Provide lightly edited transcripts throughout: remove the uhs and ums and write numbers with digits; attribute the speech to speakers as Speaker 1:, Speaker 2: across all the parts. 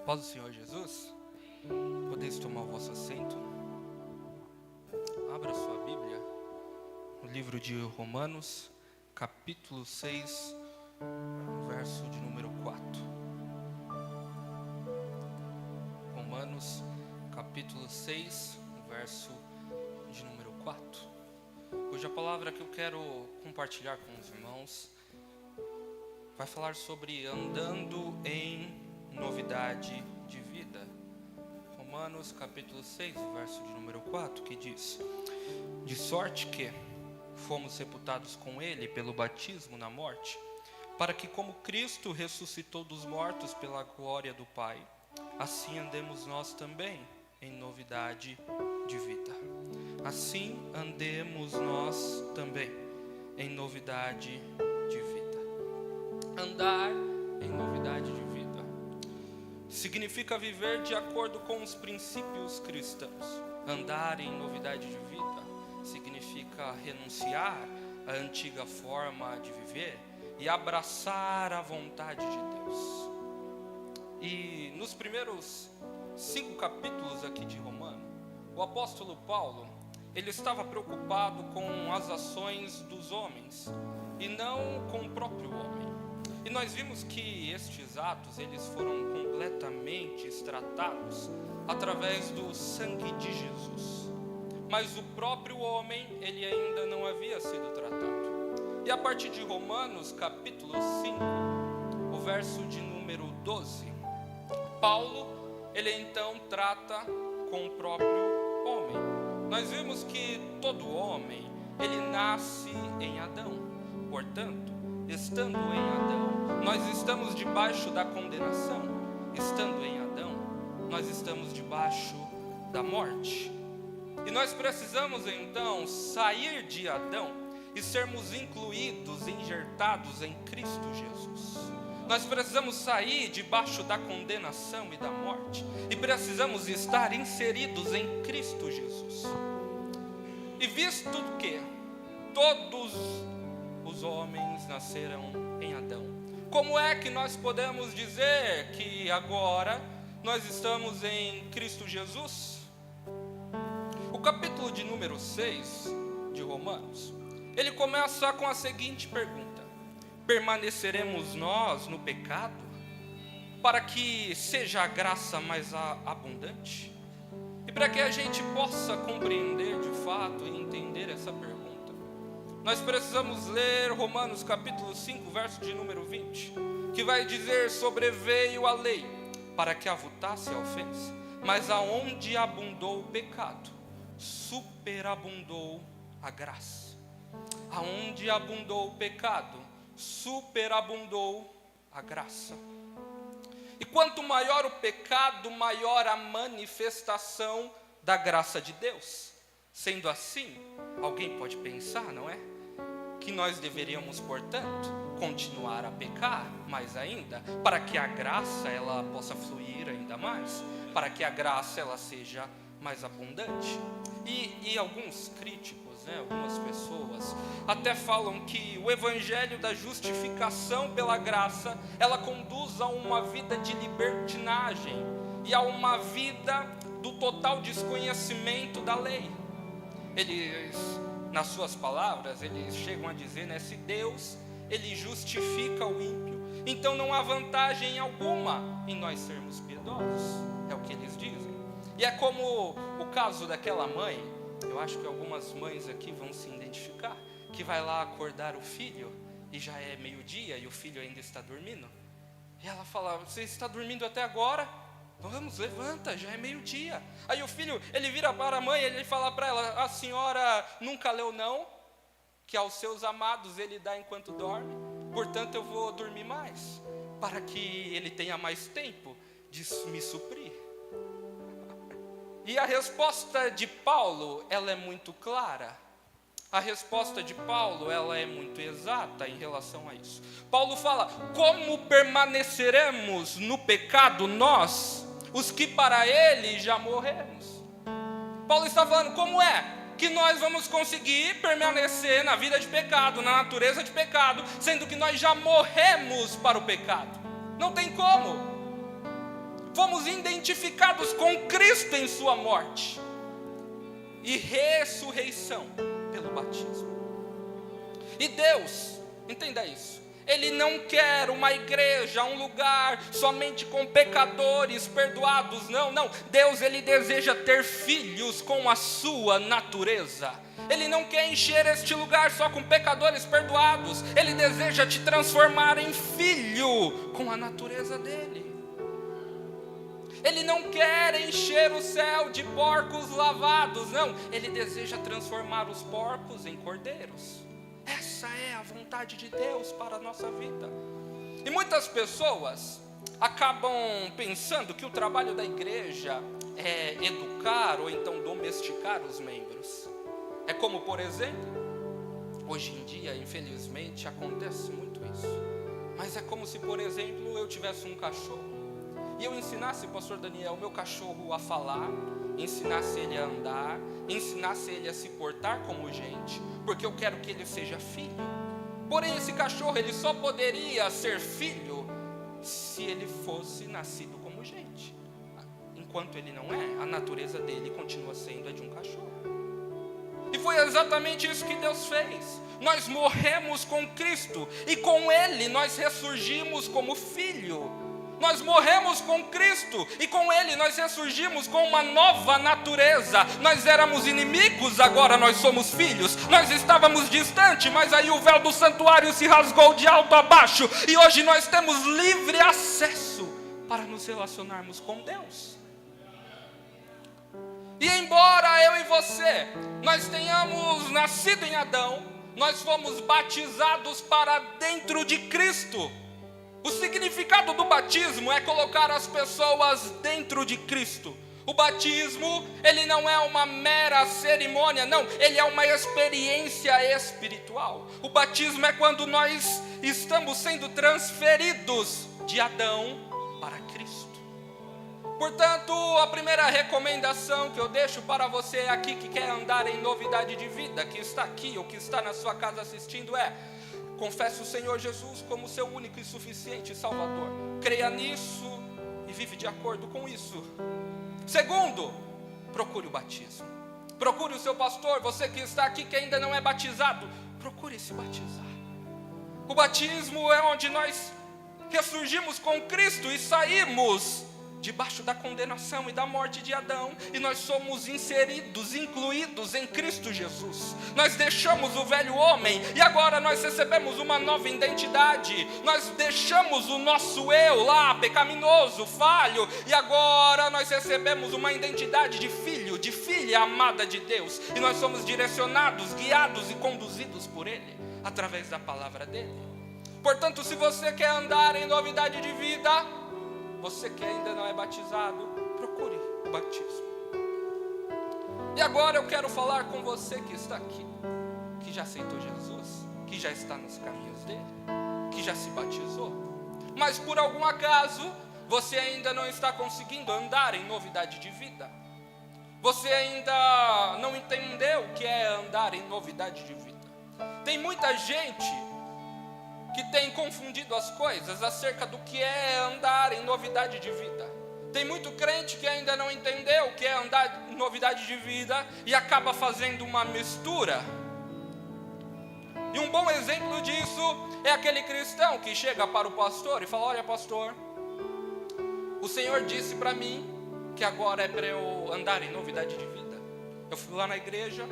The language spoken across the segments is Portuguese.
Speaker 1: Paz do Senhor Jesus. Podeis tomar o vosso assento. Abra sua Bíblia no livro de Romanos, capítulo 6, verso de número 4. Romanos, capítulo 6, verso de número 4. Hoje a palavra que eu quero compartilhar com os irmãos vai falar sobre andando em novidade de vida. Romanos capítulo 6, verso de número 4, que diz: de sorte que fomos sepultados com ele pelo batismo na morte, para que como Cristo ressuscitou dos mortos pela glória do Pai, assim andemos nós também em novidade de vida. Assim andemos nós também em novidade de vida. Andar em novidade de vida significa viver de acordo com os princípios cristãos. Andar em novidade de vida significa renunciar à antiga forma de viver e abraçar a vontade de Deus. E nos primeiros 5 capítulos aqui de Romanos, o apóstolo Paulo, ele estava preocupado com as ações dos homens e não com o próprio homem. E nós vimos que estes atos, eles foram completamente tratados através do sangue de Jesus. Mas o próprio homem, ele ainda não havia sido tratado. E a partir de Romanos, capítulo 5, o verso de número 12, Paulo, ele então trata com o próprio homem. Nós vimos que todo homem, ele nasce em Adão. Portanto, estando em Adão, nós estamos debaixo da condenação. Estando em Adão, nós estamos debaixo da morte. E nós precisamos então sair de Adão e sermos incluídos, injertados em Cristo Jesus. Nós precisamos sair debaixo da condenação e da morte e precisamos estar inseridos em Cristo Jesus. E visto que todos os homens nasceram em Adão, como é que nós podemos dizer que agora nós estamos em Cristo Jesus? O capítulo de número 6 de Romanos, ele começa com a seguinte pergunta: permaneceremos nós no pecado para que seja a graça mais abundante? E para que a gente possa compreender de fato e entender essa pergunta, nós precisamos ler Romanos capítulo 5, verso de número 20, que vai dizer: sobreveio a lei para que avultasse a ofensa, mas aonde abundou o pecado, superabundou a graça. Aonde abundou o pecado, superabundou a graça. E quanto maior o pecado, maior a manifestação da graça de Deus. Sendo assim, alguém pode pensar, não é? Que nós deveríamos, portanto, continuar a pecar mais ainda, para que a graça ela possa fluir ainda mais, para que a graça ela seja mais abundante. E alguns críticos, algumas pessoas até falam que o evangelho da justificação pela graça, ela conduz a uma vida de libertinagem e a uma vida do total desconhecimento da lei. Eles, nas suas palavras, eles chegam a dizer, se Deus, ele justifica o ímpio, então não há vantagem alguma em nós sermos piedosos, é o que eles dizem. E é como o caso daquela mãe, eu acho que algumas mães aqui vão se identificar, que vai lá acordar o filho, e já é meio-dia, e o filho ainda está dormindo, e ela fala: você está dormindo até agora? Vamos, levanta, já é meio-dia. Aí o filho, ele vira para a mãe, ele fala para ela: a senhora nunca leu não? Que aos seus amados ele dá enquanto dorme, portanto eu vou dormir mais, para que ele tenha mais tempo de me suprir. E a resposta de Paulo, ela é muito clara. A resposta de Paulo, ela é muito exata em relação a isso. Paulo fala: como permaneceremos no pecado nós, os que para ele já morremos? Paulo está falando, como é que nós vamos conseguir permanecer na vida de pecado, na natureza de pecado, sendo que nós já morremos para o pecado? Não tem como. fomos identificados com Cristo em sua morte e ressurreição pelo batismo. E Deus, entenda isso, Ele não quer uma igreja, um lugar somente com pecadores perdoados, não. Deus, Ele deseja ter filhos com a sua natureza. Ele não quer encher este lugar só com pecadores perdoados. Ele deseja te transformar em filho com a natureza dele. Ele não quer encher o céu de porcos lavados, não. Ele deseja transformar os porcos em cordeiros. Essa é a vontade de Deus para a nossa vida. E muitas pessoas acabam pensando que o trabalho da igreja é educar ou então domesticar os membros. É como, por exemplo, hoje em dia, infelizmente, acontece muito isso. Mas é como se, por exemplo, eu tivesse um cachorro e eu ensinasse o pastor Daniel, meu cachorro, a falar, ensinasse ele a andar, ensinasse ele a se portar como gente, porque eu quero que ele seja filho. Porém, esse cachorro, ele só poderia ser filho se ele fosse nascido como gente. Enquanto ele não é, a natureza dele continua sendo a de um cachorro. E foi exatamente isso que Deus fez. Nós morremos com Cristo e com Ele nós ressurgimos como filho. Nós morremos com Cristo e com Ele nós ressurgimos com uma nova natureza. Nós éramos inimigos, agora nós somos filhos. Nós estávamos distantes, mas aí o véu do santuário se rasgou de alto a baixo. E hoje nós temos livre acesso para nos relacionarmos com Deus. E embora eu e você, nós tenhamos nascido em Adão, nós fomos batizados para dentro de Cristo. O significado do batismo é colocar as pessoas dentro de Cristo. O batismo, ele não é uma mera cerimônia, não, ele é uma experiência espiritual. O batismo é quando nós estamos sendo transferidos de Adão para Cristo. Portanto, a primeira recomendação que eu deixo para você aqui que quer andar em novidade de vida, que está aqui ou que está na sua casa assistindo, é: confesse o Senhor Jesus como seu único e suficiente Salvador. Creia nisso e vive de acordo com isso. Segundo, procure o batismo. Procure o seu pastor. Você que está aqui que ainda não é batizado, procure se batizar. O batismo é onde nós ressurgimos com Cristo e saímos debaixo da condenação e da morte de Adão, e nós somos inseridos, incluídos em Cristo Jesus. Nós deixamos o velho homem e agora nós recebemos uma nova identidade. Nós deixamos o nosso eu lá, pecaminoso, falho, e agora nós recebemos uma identidade de filho, de filha amada de Deus, e nós somos direcionados, guiados e conduzidos por Ele, através da palavra dEle. Portanto, se você quer andar em novidade de vida, você que ainda não é batizado, procure o batismo. E agora eu quero falar com você que está aqui, que já aceitou Jesus, que já está nos caminhos dele, que já se batizou, mas por algum acaso você ainda não está conseguindo andar em novidade de vida. Você ainda não entendeu o que é andar em novidade de vida. Tem muita gente que tem confundido as coisas acerca do que é andar em novidade de vida. Tem muito crente que ainda não entendeu o que é andar em novidade de vida e acaba fazendo uma mistura. E um bom exemplo disso é aquele cristão que chega para o pastor e fala: olha, pastor, o Senhor disse para mim que agora é para eu andar em novidade de vida. Eu fui lá na igreja,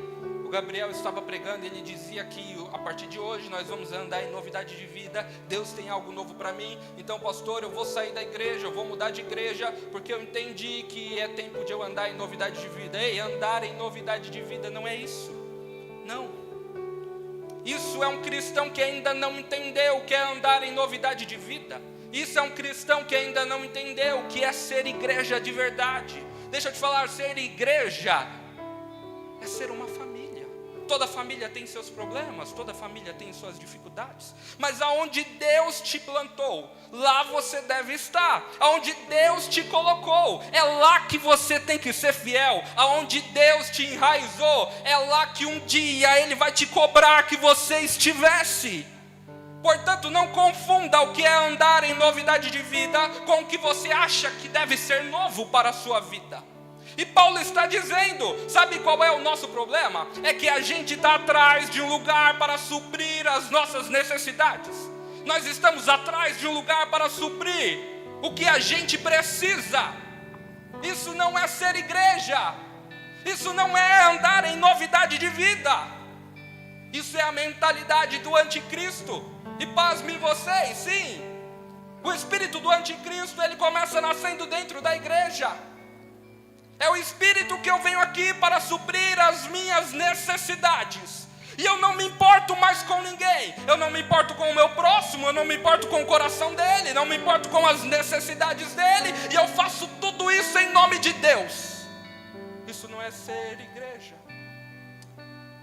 Speaker 1: o Gabriel estava pregando e ele dizia que a partir de hoje nós vamos andar em novidade de vida. Deus tem algo novo para mim. Então, pastor, eu vou sair da igreja, eu vou mudar de igreja, porque eu entendi que é tempo de eu andar em novidade de vida. Ei, andar em novidade de vida não é isso. Não. Isso é um cristão que ainda não entendeu o que é andar em novidade de vida. Isso é um cristão que ainda não entendeu o que é ser igreja de verdade. Deixa eu te falar, ser igreja é ser uma família. Toda família tem seus problemas, toda família tem suas dificuldades, mas aonde Deus te plantou, lá você deve estar. Aonde Deus te colocou, é lá que você tem que ser fiel. Aonde Deus te enraizou, é lá que um dia Ele vai te cobrar que você estivesse. Portanto, não confunda o que é andar em novidade de vida com o que você acha que deve ser novo para a sua vida. E Paulo está dizendo, sabe qual é o nosso problema? É que a gente está atrás de um lugar para suprir as nossas necessidades. Nós estamos atrás de um lugar para suprir o que a gente precisa. Isso não é ser igreja. Isso não é andar em novidade de vida. Isso é a mentalidade do anticristo. E pasmem vocês, sim, o espírito do anticristo, ele começa nascendo dentro da igreja. É o espírito que eu venho aqui para suprir as minhas necessidades. E eu não me importo mais com ninguém. Eu não me importo com o meu próximo. Eu não me importo com o coração dele. Não me importo com as necessidades dele. E eu faço tudo isso em nome de Deus. Isso não é ser igreja.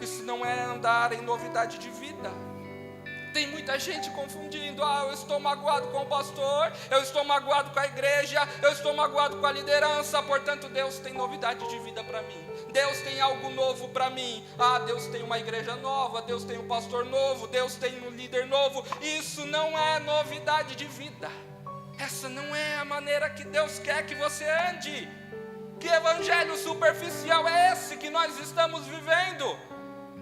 Speaker 1: Isso não é andar em novidade de vida. Tem muita gente confundindo, eu estou magoado com o pastor, eu estou magoado com a igreja, eu estou magoado com a liderança, portanto Deus tem novidade de vida para mim, Deus tem algo novo para mim, Deus tem uma igreja nova, Deus tem um pastor novo, Deus tem um líder novo. Isso não é novidade de vida, essa não é a maneira que Deus quer que você ande. Que evangelho superficial é esse que nós estamos vivendo?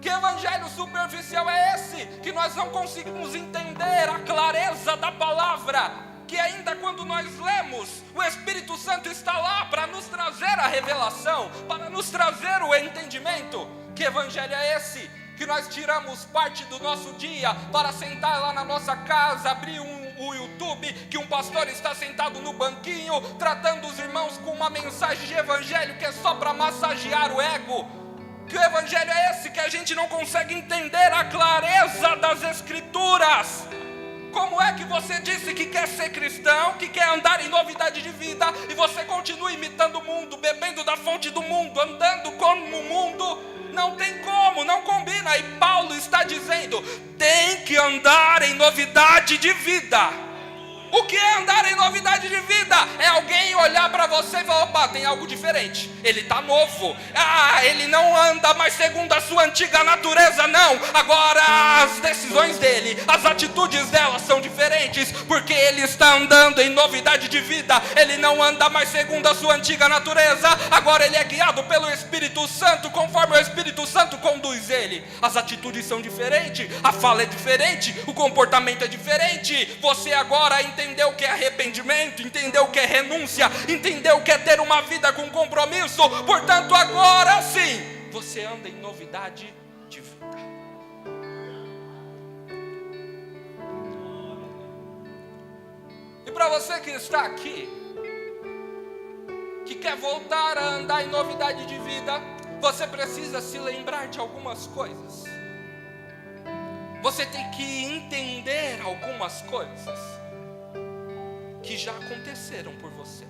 Speaker 1: Que evangelho superficial é esse? Que nós não conseguimos entender a clareza da palavra. Que ainda quando nós lemos, o Espírito Santo está lá para nos trazer a revelação, para nos trazer o entendimento. Que evangelho é esse? Que nós tiramos parte do nosso dia para sentar lá na nossa casa, abrir o YouTube, que um pastor está sentado no banquinho, tratando os irmãos com uma mensagem de evangelho que é só para massagear o ego. Que o evangelho é esse? Que a gente não consegue entender a clareza das escrituras. Como é que você disse que quer ser cristão, que quer andar em novidade de vida, e você continua imitando o mundo, bebendo da fonte do mundo, andando como o mundo? Não tem como, não combina. E Paulo está dizendo, tem que andar em novidade de vida. O que é andar em novidade de vida? É alguém olhar para você e falar, opa, tem algo diferente, ele está novo, ele não anda mais segundo a sua antiga natureza, não. Agora as decisões dele, as atitudes dela são diferentes, porque ele está andando em novidade de vida. Ele não anda mais segundo a sua antiga natureza, agora ele é guiado pelo Espírito Santo, conforme o Espírito Santo conduz ele. As atitudes são diferentes, a fala é diferente, o comportamento é diferente. Você agora entendeu o que é arrependimento, entendeu o que é renúncia, entendeu o que é ter uma vida com compromisso. Portanto, agora sim, você anda em novidade de vida. E para você que está aqui, que quer voltar a andar em novidade de vida, você precisa se lembrar de algumas coisas. Você tem que entender algumas coisas que já aconteceram por você.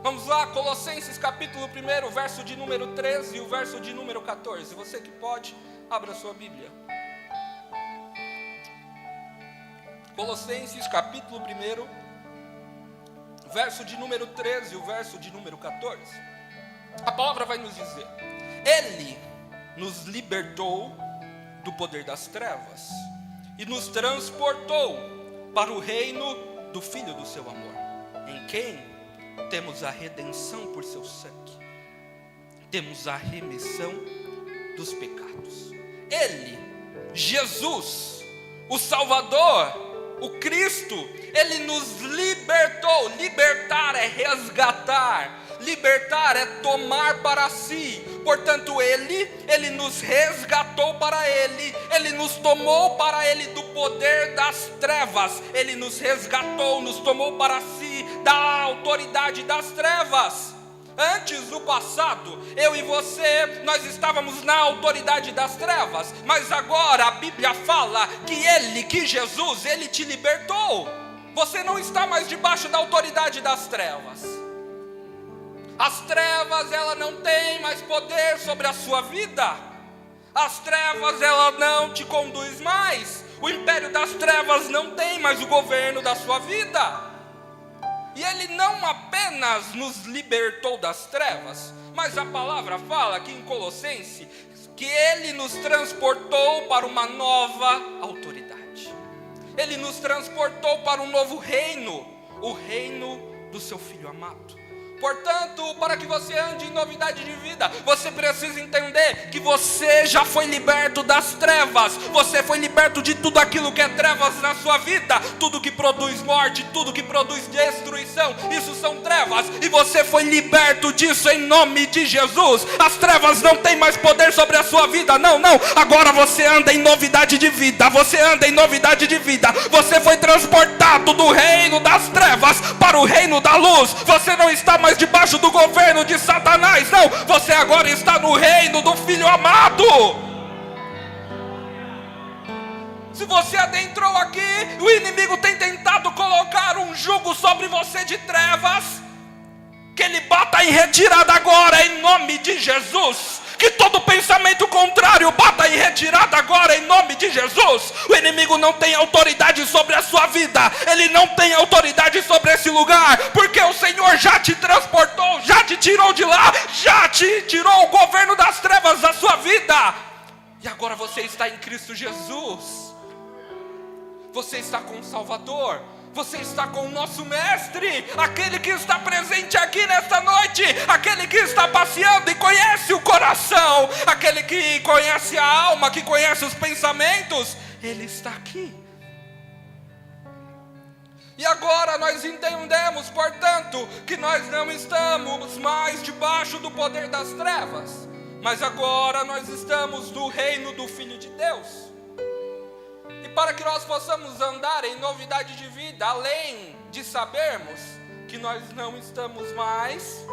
Speaker 1: Vamos lá, Colossenses capítulo 1, verso de número 13 e o verso de número 14. Você que pode, abra sua Bíblia. Colossenses capítulo 1, verso de número 13 e o verso de número 14. A palavra vai nos dizer: Ele nos libertou do poder das trevas e nos transportou para o reino do Filho do seu amor, em quem temos a redenção por seu sangue, temos a remissão dos pecados. Ele, Jesus, o Salvador, o Cristo, Ele nos libertou. Libertar é resgatar, libertar é tomar para si. Portanto, Ele nos resgatou para Ele nos tomou para Ele do poder das trevas, Ele nos resgatou, nos tomou para si da autoridade das trevas. Antes, no passado, eu e você, nós estávamos na autoridade das trevas, mas agora a Bíblia fala que Jesus, Ele te libertou. Você não está mais debaixo da autoridade das trevas. As trevas, ela não tem mais poder sobre a sua vida. As trevas, ela não te conduz mais. O império das trevas não tem mais o governo da sua vida. E Ele não apenas nos libertou das trevas, mas a palavra fala aqui em Colossenses que Ele nos transportou para uma nova autoridade. Ele nos transportou para um novo reino, o reino do seu Filho amado. Portanto, para que você ande em novidade de vida, você precisa entender que você já foi liberto das trevas. Você foi liberto de tudo aquilo que é trevas na sua vida. Tudo que produz morte, tudo que produz destruição, isso são trevas. E você foi liberto disso em nome de Jesus. As trevas não têm mais poder sobre a sua vida. Não, não. Agora você anda em novidade de vida. Você anda em novidade de vida. Você foi transportado do reino das trevas para o reino da luz. Você não está mais debaixo do governo de Satanás, não, você agora está no reino do Filho amado. Se você adentrou aqui, o inimigo tem tentado colocar um jugo sobre você de trevas, que ele bata em retirada agora, em nome de Jesus. Que todo pensamento contrário bata em retirada agora, em nome de Jesus. O inimigo não tem autoridade sobre a sua vida. Ele não tem autoridade sobre esse lugar, porque o Senhor já te transportou, já te tirou de lá, já te tirou o governo das trevas da sua vida. E agora você está em Cristo Jesus. Você está com o Salvador. Você está com o nosso mestre, aquele que está presente aqui nesta noite, aquele que está passeando e conhece o coração, aquele que conhece a alma, que conhece os pensamentos, ele está aqui. E agora nós entendemos, portanto, que nós não estamos mais debaixo do poder das trevas, mas agora nós estamos no reino do Filho de Deus. Para que nós possamos andar em novidade de vida, além de sabermos que nós não estamos mais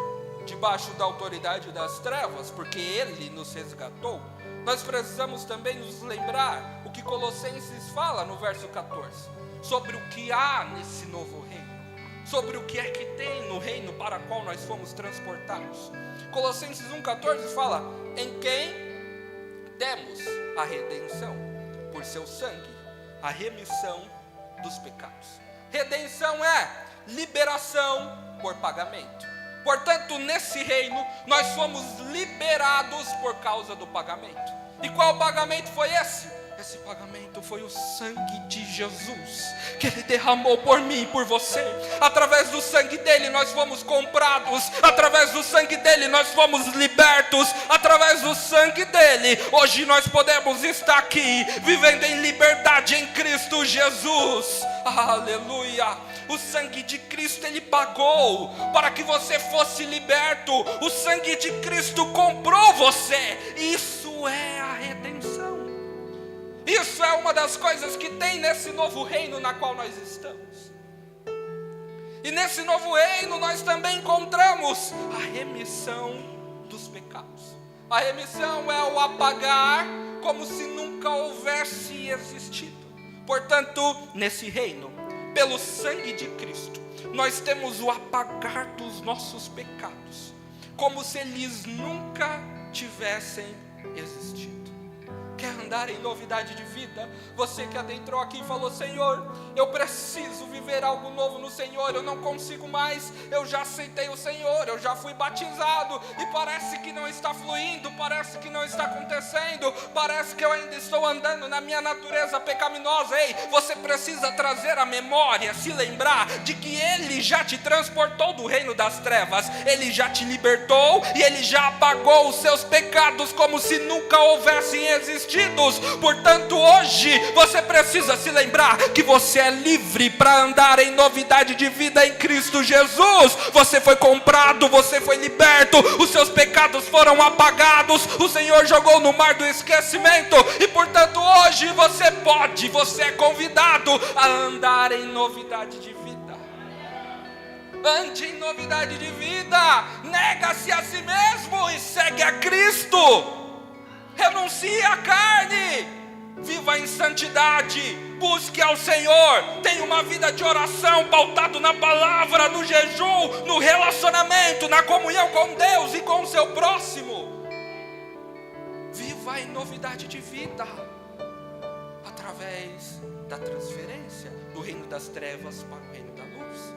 Speaker 1: debaixo da autoridade das trevas, porque Ele nos resgatou, nós precisamos também nos lembrar o que Colossenses fala no verso 14, sobre o que há nesse novo reino, sobre o que é que tem no reino para o qual nós fomos transportados. Colossenses 1,14 fala, em quem temos a redenção, por seu sangue, a remissão dos pecados. Redenção é liberação por pagamento. Portanto, nesse reino, nós fomos liberados por causa do pagamento. E qual pagamento foi esse? Esse pagamento foi o sangue de Jesus, que Ele derramou por mim e por você. Através do sangue dEle nós fomos comprados, através do sangue dEle nós fomos libertos, através do sangue dEle, hoje nós podemos estar aqui, vivendo em liberdade em Cristo Jesus. Aleluia! O sangue de Cristo Ele pagou para que você fosse liberto. O sangue de Cristo comprou você. Isso é a redenção. Isso é uma das coisas que tem nesse novo reino na qual nós estamos. E nesse novo reino nós também encontramos a remissão dos pecados. A remissão é o apagar como se nunca houvesse existido. Portanto, nesse reino, pelo sangue de Cristo, nós temos o apagar dos nossos pecados, como se eles nunca tivessem existido. Quer andar em novidade de vida? Você que adentrou aqui e falou, Senhor, eu preciso viver algo novo no Senhor, eu não consigo mais, eu já aceitei o Senhor, eu já fui batizado, e parece que não está fluindo, parece que não está acontecendo, parece que eu ainda estou andando na minha natureza pecaminosa. Ei, você precisa trazer a memória, se lembrar de que Ele já te transportou do reino das trevas, Ele já te libertou, e Ele já apagou os seus pecados como se nunca houvessem existido. Portanto, hoje você precisa se lembrar que você é livre para andar em novidade de vida em Cristo Jesus. Você foi comprado, você foi liberto, os seus pecados foram apagados, o Senhor jogou no mar do esquecimento, e portanto hoje você é convidado a andar em novidade de vida. Ande em novidade de vida, nega-se a si mesmo e segue a Cristo. Renuncie à carne, viva em santidade, busque ao Senhor, tenha uma vida de oração pautado na palavra, no jejum, no relacionamento, na comunhão com Deus e com o seu próximo. Viva em novidade de vida, através da transferência do reino das trevas para o reino da luz,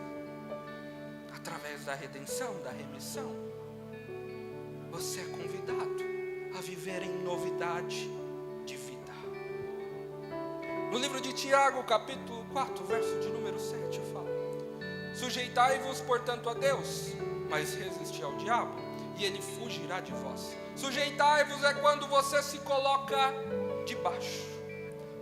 Speaker 1: através da redenção, da remissão. Você é convidado a viver em novidade de vida. No livro de Tiago, capítulo 4, verso de número 7, fala: sujeitai-vos, portanto, a Deus, mas resisti ao diabo, e ele fugirá de vós. Sujeitai-vos é quando você se coloca debaixo.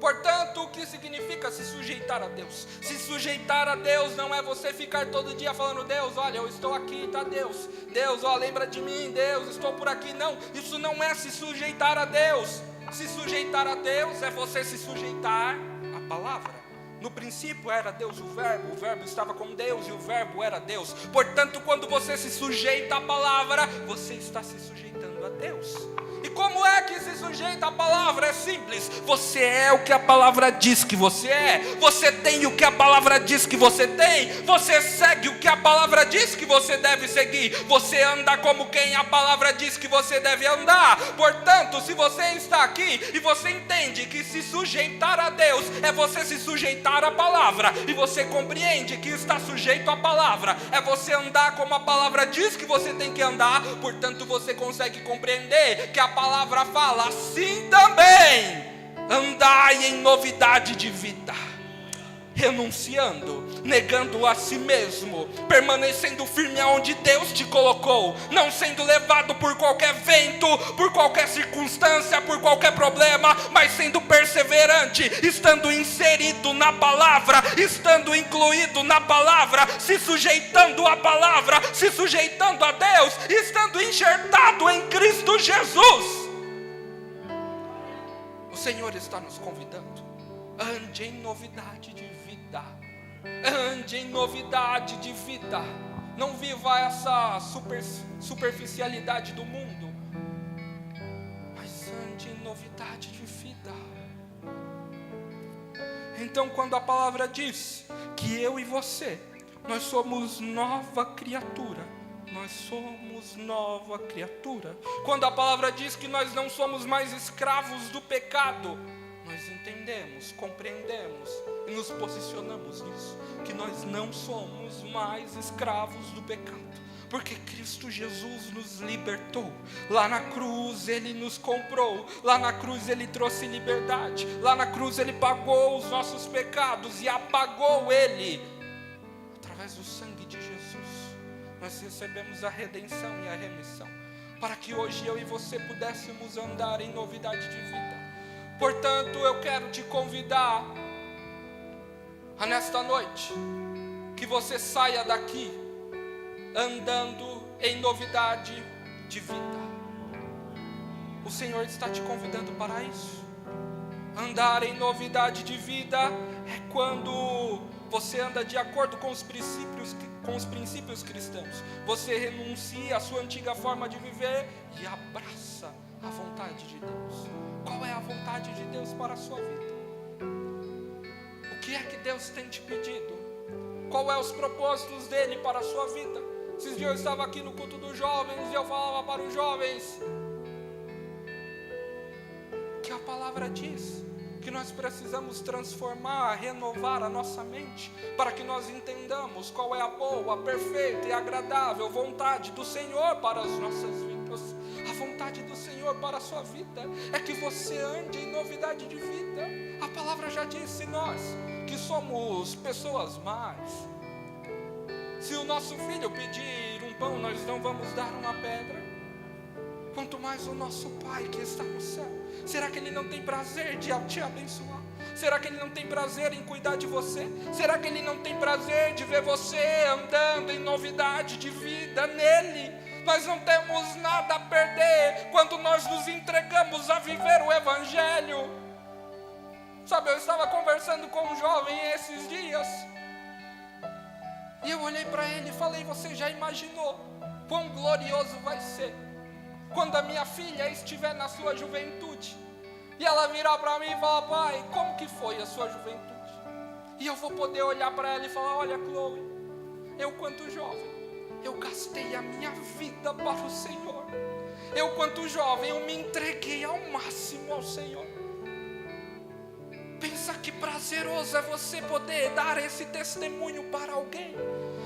Speaker 1: Portanto, o que significa se sujeitar a Deus? Se sujeitar a Deus não é você ficar todo dia falando: Deus, olha, eu estou aqui, tá Deus? Deus, ó, lembra de mim, Deus, estou por aqui. Não, isso não é se sujeitar a Deus. Se sujeitar a Deus é você se sujeitar à palavra. No princípio era Deus o verbo estava com Deus e o verbo era Deus. Portanto, quando você se sujeita à palavra, você está se sujeitando a Deus. E como é que se sujeita à palavra? É simples: você é o que a palavra diz que você é, você tem o que a palavra diz que você tem, você segue o que a palavra diz que você deve seguir, você anda como quem a palavra diz que você deve andar. Portanto, se você está aqui e você entende que se sujeitar a Deus é você se sujeitar à palavra, e você compreende que estar sujeito à palavra é você andar como a palavra diz que você tem que andar, portanto você consegue compreender que a palavra fala assim também: andai em novidade de vida, renunciando, negando a si mesmo, permanecendo firme aonde Deus te colocou, não sendo levado por qualquer vento, por qualquer circunstância, por qualquer problema, mas sendo perseverante, estando inserido na palavra, estando incluído na palavra, se sujeitando à palavra, se sujeitando a Deus, estando enxertado em Cristo Jesus. O Senhor está nos convidando: ande em novidade de vida, ande em novidade de vida. Não viva essa superficialidade do mundo, mas ande em novidade de vida. Então, quando a palavra diz que eu e você, nós somos nova criatura, nós somos nova criatura. Quando a palavra diz que nós não somos mais escravos do pecado, nós entendemos, compreendemos e nos posicionamos nisso, que nós não somos mais escravos do pecado, porque Cristo Jesus nos libertou. Lá na cruz Ele nos comprou, lá na cruz Ele trouxe liberdade, lá na cruz Ele pagou os nossos pecados e apagou Ele. Através do sangue de Jesus nós recebemos a redenção e a remissão, para que hoje eu e você pudéssemos andar em novidade de vida. Portanto, eu quero te convidar a nesta noite, que você saia daqui andando em novidade de vida. O Senhor está te convidando para isso. Andar em novidade de vida é quando você anda de acordo com os princípios cristãos. Você renuncia à sua antiga forma de viver e abraça a vontade de Deus. Qual é a vontade de Deus para a sua vida? O que é que Deus tem te pedido? Qual é os propósitos dele para a sua vida? Esses dias eu estava aqui no culto dos jovens e eu falava para os jovens que a palavra diz que nós precisamos transformar, renovar a nossa mente, para que nós entendamos qual é a boa, perfeita e agradável vontade do Senhor para as nossas vidas. A vontade do Senhor para a sua vida é que você ande em novidade de vida. A palavra já disse nós que somos pessoas más. Se o nosso filho pedir um pão, nós não vamos dar uma pedra. Quanto mais o nosso Pai que está no céu. Será que Ele não tem prazer de te abençoar? Será que Ele não tem prazer em cuidar de você? Será que Ele não tem prazer de ver você andando em novidade de vida nele? Nós não temos nada a perder quando nós nos entregamos a viver o Evangelho. Sabe, eu estava conversando com um jovem esses dias, e eu olhei para ele e falei: você já imaginou quão glorioso vai ser quando a minha filha estiver na sua juventude, e ela virar para mim e falar: pai, como que foi a sua juventude? E eu vou poder olhar para ela e falar: olha, Chloe, eu quanto jovem, eu gastei a minha vida para o Senhor. Eu quanto jovem, eu me entreguei ao máximo ao Senhor. Pensa que prazeroso é você poder dar esse testemunho para alguém.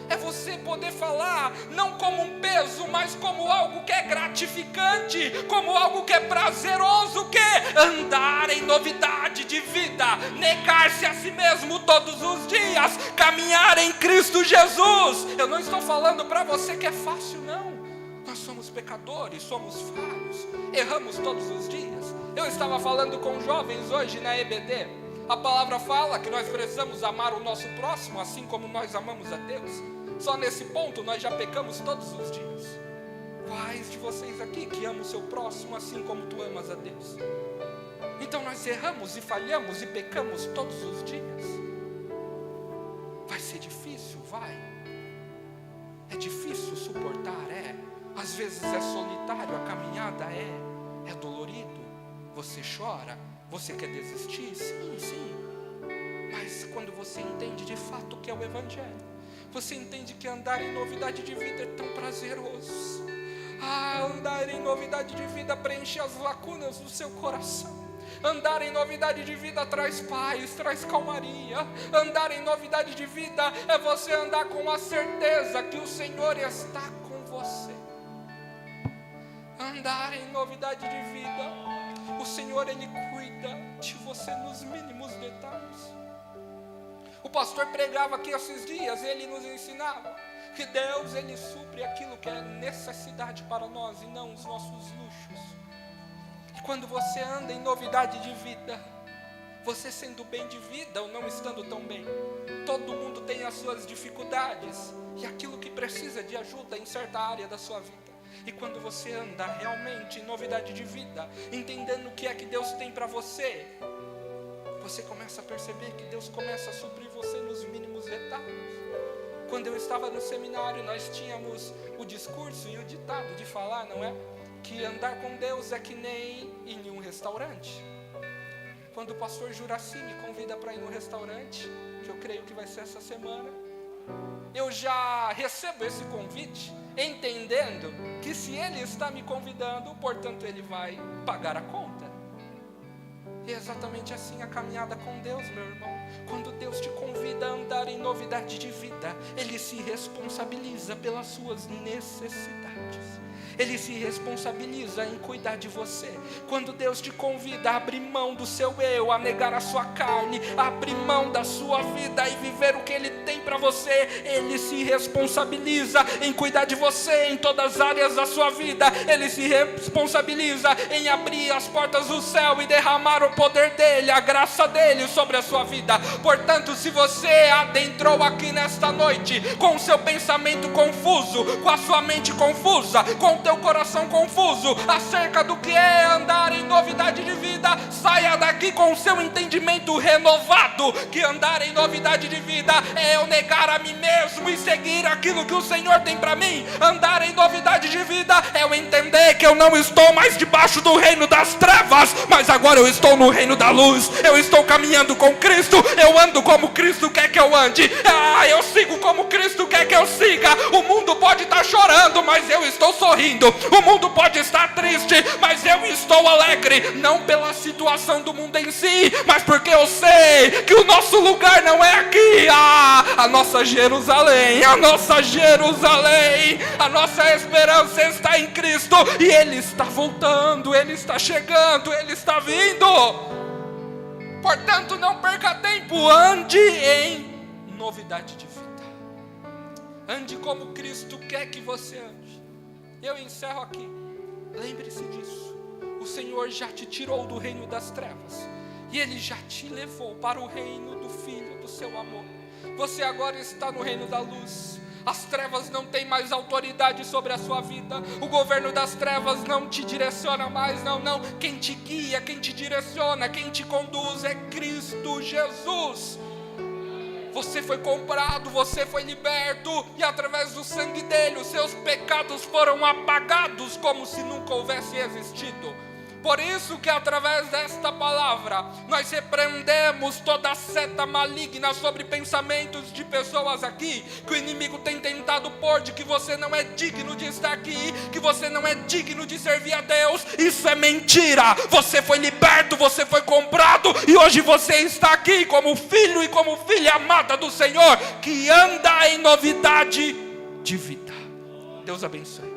Speaker 1: É você poder falar, não como um peso, mas como algo que é gratificante, como algo que é prazeroso, que é andar em novidade de vida, negar-se a si mesmo todos os dias, caminhar em Cristo Jesus. Eu não estou falando para você que é fácil, não. Nós somos pecadores, somos falhos, erramos todos os dias. Eu estava falando com jovens hoje na EBD. A palavra fala que nós precisamos amar o nosso próximo assim como nós amamos a Deus. Só nesse ponto nós já pecamos todos os dias. Quais de vocês aqui que amam o seu próximo assim como tu amas a Deus? Então nós erramos e falhamos e pecamos todos os dias. Vai ser difícil? Vai. É difícil suportar? É. Às vezes é solitário, a caminhada é dolorido. Você chora, você quer desistir? Sim. Mas quando você entende de fato o que é o Evangelho, você entende que andar em novidade de vida é tão prazeroso. Andar em novidade de vida preenche as lacunas do seu coração. Andar em novidade de vida traz paz, traz calmaria. Andar em novidade de vida é você andar com a certeza que o Senhor está com você. Andar em novidade de vida, o Senhor Ele cuida de você nos mínimos detalhes. O pastor pregava aqui esses dias e ele nos ensinava que Deus Ele supre aquilo que é necessidade para nós e não os nossos luxos. E quando você anda em novidade de vida, você sendo bem de vida ou não estando tão bem, todo mundo tem as suas dificuldades e aquilo que precisa de ajuda em certa área da sua vida. E quando você anda realmente em novidade de vida, entendendo o que é que Deus tem para você, você começa a perceber que Deus começa a suprir você nos mínimos detalhes. Quando eu estava no seminário, nós tínhamos o discurso e o ditado de falar, não é? Que andar com Deus é que nem ir em um restaurante. Quando o pastor Juraci me convida para ir no restaurante, que eu creio que vai ser essa semana, eu já recebo esse convite, entendendo que se ele está me convidando, portanto ele vai pagar a conta. E é exatamente assim a caminhada com Deus, meu irmão. Quando Deus te convida a andar em novidade de vida, Ele se responsabiliza pelas suas necessidades. Ele se responsabiliza em cuidar de você. Quando Deus te convida a abrir mão do seu eu, a negar a sua carne, a abrir mão da sua vida e viver o que Ele tem para você, Ele se responsabiliza em cuidar de você em todas as áreas da sua vida. Ele se responsabiliza em abrir as portas do céu e derramar o poder dEle, a graça dEle sobre a sua vida. Portanto, se você adentrou aqui nesta noite com o seu pensamento confuso, com a sua mente confusa, com o teu coração confuso acerca do que é andar em novidade de vida, saia daqui com o seu entendimento renovado, que andar em novidade de vida é eu negar a mim mesmo e seguir aquilo que o Senhor tem para mim. Andar em novidade de vida é eu entender que eu não estou mais debaixo do reino das trevas, mas agora eu estou no reino da luz. Eu estou caminhando com Cristo, eu ando como Cristo quer que eu ande, eu sigo como Cristo quer que eu siga. O mundo pode estar chorando, mas eu estou sorrindo. O mundo pode estar triste, mas eu estou alegre, não pela situação do mundo em si, mas porque eu sei que o nosso lugar não é aqui. A nossa Jerusalém, a nossa Jerusalém, a nossa esperança está em Cristo, e Ele está voltando, Ele está chegando, Ele está vindo. Portanto, não perca tempo, ande em novidade de vida. Ande como Cristo quer que você ande. Eu encerro aqui. Lembre-se disso. O Senhor já te tirou do reino das trevas e Ele já te levou para o reino do Filho do seu amor. Você agora está no reino da luz. As trevas não têm mais autoridade sobre a sua vida. O governo das trevas não te direciona mais. Não. Quem te guia, quem te direciona, quem te conduz é Cristo Jesus. Você foi comprado, você foi liberto, e através do sangue dele, os seus pecados foram apagados como se nunca houvesse existido. Por isso que através desta palavra, nós repreendemos toda seta maligna sobre pensamentos de pessoas aqui, que o inimigo tem tentado pôr de que você não é digno de estar aqui, que você não é digno de servir a Deus. Isso é mentira. Você foi liberto, você foi comprado, e hoje você está aqui como filho e como filha amada do Senhor, que anda em novidade de vida. Deus abençoe.